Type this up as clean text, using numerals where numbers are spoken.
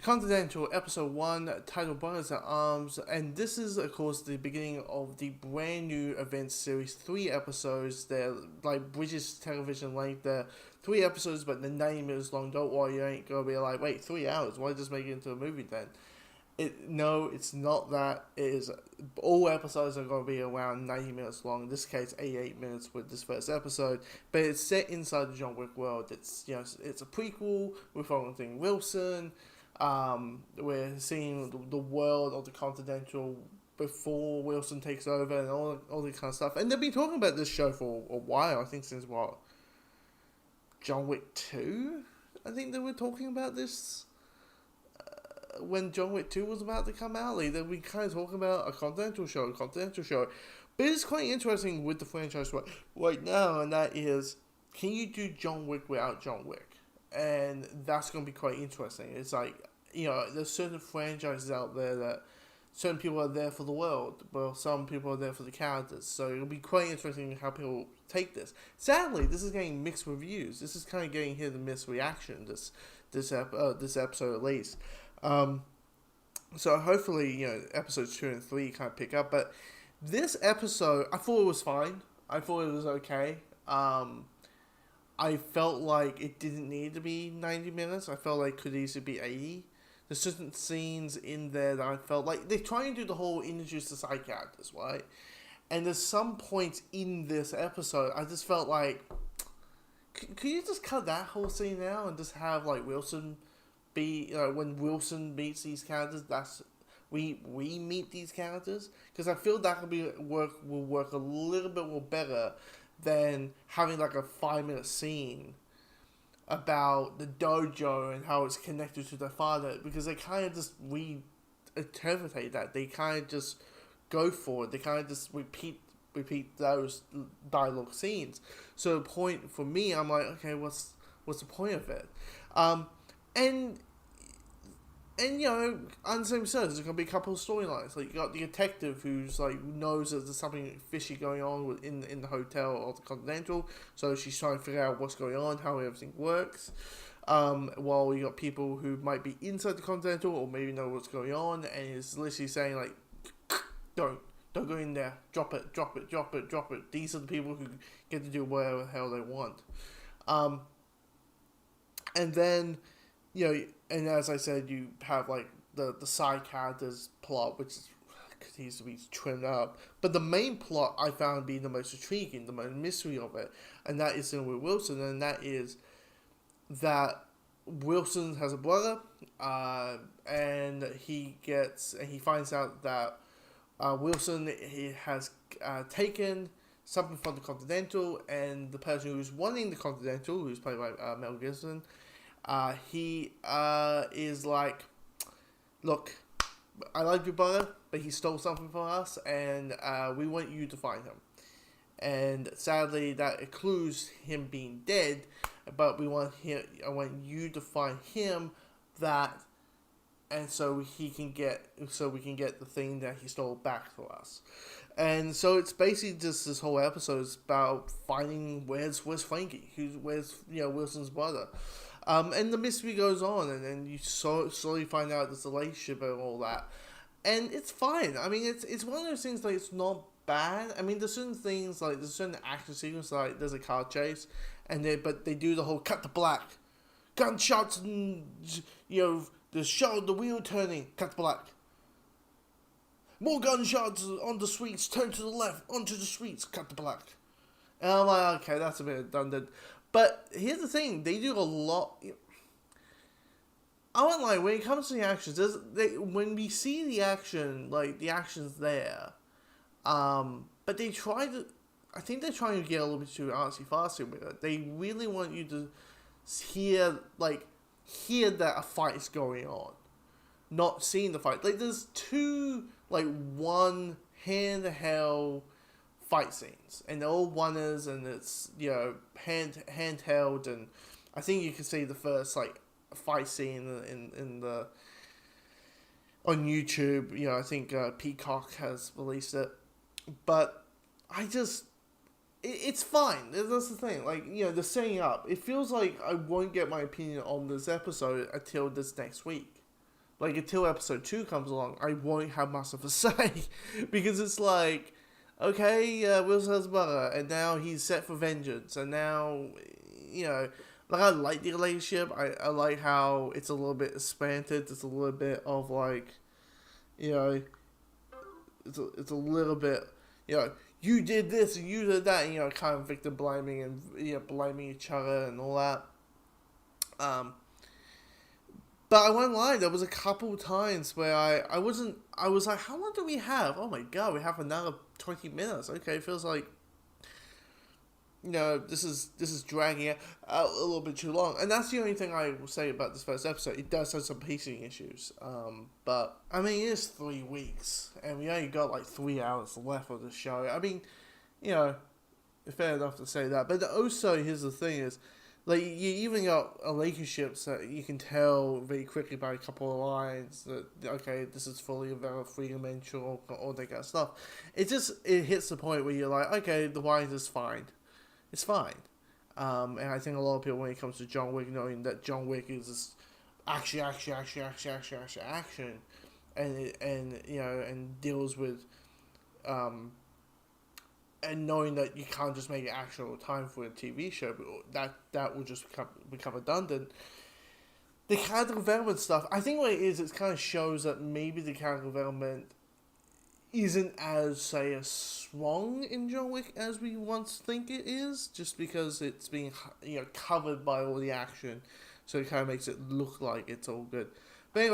Continental Episode 1, titled Brothers at Arms, and this is, of course, the beginning of the brand new event series. 3 episodes, they're like British television length, they're 3 episodes, but they're 90 minutes long. Don't worry, you ain't gonna be like, wait, 3 hours, why just make it into a movie then? No, it's not that. It is, all episodes are going to be around 90 minutes long. In this case, 88 minutes with this first episode. But it's set inside the John Wick world. It's it's a prequel. We're following Wilson. We're seeing the world of the Continental before Wilson takes over and all that kind of stuff. And they've been talking about this show for a while. I think since John Wick 2? I think they were talking about this. When John Wick 2 was about to come out, like, we kind of talking about a Continental show. But it's quite interesting with the franchise right now, and that is, can you do John Wick without John Wick? And that's going to be quite interesting. It's like, there's certain franchises out there that certain people are there for the world, but some people are there for the characters. So it'll be quite interesting how people take this. Sadly, this is getting mixed reviews. This is kind of getting hit and miss reaction, this episode at least. So hopefully, episodes 2 and 3 kind of pick up. But this episode, I thought it was fine. I thought it was okay. I felt like it didn't need to be 90 minutes. I felt like it could easily be 80. There's certain scenes in there that I felt like they try and do the whole introduce the side characters, right? And there's some points in this episode I just felt like, could you just cut that whole scene out and just have like Wilson be, when Wilson meets these characters, we meet these characters, because I feel that will work a little bit more better than having like a 5-minute scene about the dojo and how it's connected to their father, because they kind of just reinterpret that. They kind of just go for it. They kind of just repeat those dialogue scenes. So the point for me, I'm like, okay, what's the point of it? And on the same side, there's going to be a couple of storylines. Like, you got the detective who's like knows that there's something fishy going on in the hotel of the Continental, so she's trying to figure out what's going on, how everything works. While you got people who might be inside the Continental or maybe know what's going on, and is literally saying like, don't go in there, drop it. These are the people who get to do whatever the hell they want. And then, and as I said, you have like the side characters plot, which could easily be trimmed up. But the main plot I found to be the most intriguing, the most mystery of it, and that is with Wilson, and that is that Wilson has a brother, and he finds out that Wilson has taken something from the Continental, and the person who's running the Continental, who's played by Mel Gibson, he is like, look, I like your brother, but he stole something from us, and we want you to find him. And sadly, that includes him being dead, but I want you to find him, and so we can get the thing that he stole back for us. And so it's basically just this whole episode is about finding where's Frankie, where's Wilson's brother. And the mystery goes on, and then you slowly find out this relationship and all that. And it's fine. I mean, it's one of those things, like, it's not bad. I mean, there's certain things, like, there's certain action sequences, like, there's a car chase, but they do the whole cut to black. Gunshots and, the wheel turning, cut to black. More gunshots on the streets, turn to the left, onto the streets, cut to black. And I'm like, okay, that's a bit redundant. But here's the thing, they do a lot. I won't lie, when it comes to the actions, when we see the action, like, the action's there. But they I think they're trying to get a little bit too artsy-fartsy with it. They really want you to hear that a fight is going on. Not seeing the fight. Like, there's one handheld fight scenes, and they're all oneers, and it's handheld, and I think you can see the first fight scene in the on YouTube. I think Peacock has released it, but it's fine. That's the thing. The setting up. It feels like I won't get my opinion on this episode until this next week. like until episode 2 comes along, I won't have much of a say because it's like, okay, Will's his brother, and now he's set for vengeance, and now, you know, like I like the relationship. I like how it's a little bit expanded. It's a little bit of like, you know, it's a little bit, you know, you did this and you did that, and, you know, kind of victim blaming and, you know, blaming each other and all that. But I won't lie, there was a couple times where I was like, how long do we have? Oh my god, we have another 20 minutes. Okay, feels like, you know, this is dragging out a little bit too long. And that's the only thing I will say about this first episode. It does have some pacing issues. But, I mean, it is 3 weeks, and we only got like 3 hours left of the show. I mean, you know, fair enough to say that. But also, here's the thing is, like, you even got relationships that you can tell very quickly by a couple of lines that, okay, this is fully about three-dimensional, all that kind of stuff. It hits the point where you're like, okay, the wine is fine. It's fine. And I think a lot of people, when it comes to John Wick, knowing that John Wick is this action, and you know, and deals with, and knowing that you can't just make it action all the time for a TV show, but that will just become redundant. The character development stuff, I think what it is, it kind of shows that maybe the character development isn't as, say, as strong in John Wick as we once think it is, just because it's being, you know, covered by all the action, so it kind of makes it look like it's all good. But anyway,